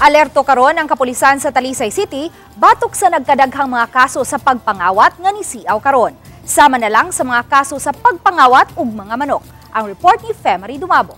Alerto karon ang kapulisan sa Talisay City batok sa nagkadaghang mga kaso sa pagpangawat nga nisiaw karon. Sama na lang sa mga kaso sa pagpangawat ug mga manok. Ang report ni Femery Dumabo.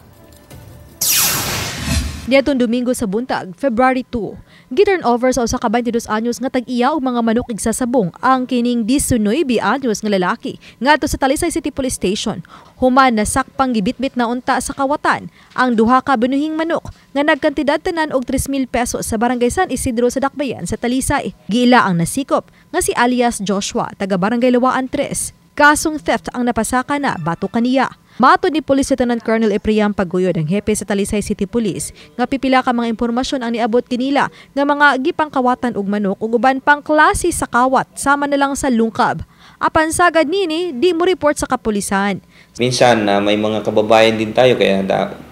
Nitong Domingo sa buntag, February 2, giturn over sa usa ka 22 anyos nga tag-iya og mga manok igsasabong ang kining 19 anyos nga lalaki ngadto sa Talisay City Police Station. Human na sakpang gibitbit na unta sa kawatan ang duha ka binuhing manok nga nagkantidad tanan og 3,000 pesos sa Barangay San Isidro sa Dakbayan sa Talisay. Giila ang nasikop nga si alias Joshua, taga Barangay Lawaan 3. Kasong theft ang napasaka na batok kaniya. Matod ni Police Lieutenant Colonel Epriam Paguyod, ang hepe sa Talisay City Police, nga pipila ka mga impormasyon ang niabot kinila nga mga gipangkawatan og manok ug uban pang klase sa kawat sama na lang sa lungkab. Apan sagad nini di mo report sa kapulisan. Minsan may mga kababayan din tayo kaya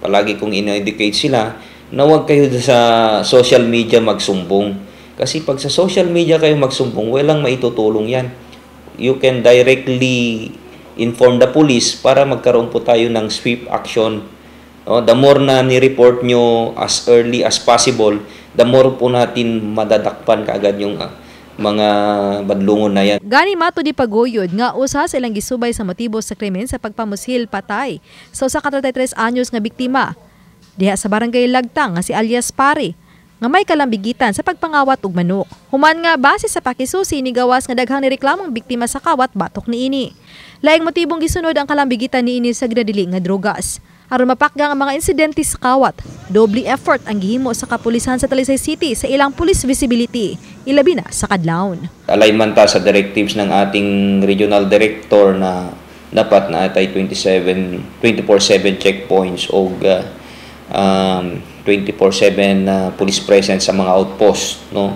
palagi kong ina-educate sila na huwag kayo sa social media magsumbong. Kasi pag sa social media kayo magsumbong, walang maitutulong yan. You can directly inform the police para magkaroon po tayo ng swift action. The more na ni-report nyo as early as possible, the more po natin madadakpan kaagad yung mga badlungon na yan. Gani mato di Paguyod nga usa sa ilang gisubay sa motibo sa krimen sa pagpamusil patay sa usa ka 33 anyos nga biktima diha sa Barangay Lagtang nga si alias Pare nga may kalambigitan sa pagpangawat og manok. Human nga base sa pakisusi ni gawas nga daghang nireklamong biktima sa kawat batok niini. Laing motibong gisunod ang kalambigitan niini sa ginadili nga drogas. Aron mapakgang ang mga insidente sa kawat, doble effort ang gihimo sa kapulisan sa Talisay City sa ilang police visibility, ilabi na sa kadlawon. Alignment ta sa directives ng ating regional director na dapat na atay 24/7 checkpoints o 24/7 police presence sa mga outpost, no,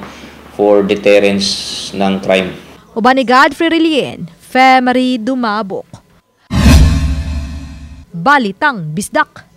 for deterrence ng crime. Uban ni Godfrey Relien, Femery Dumabok. Balitang Bisdak.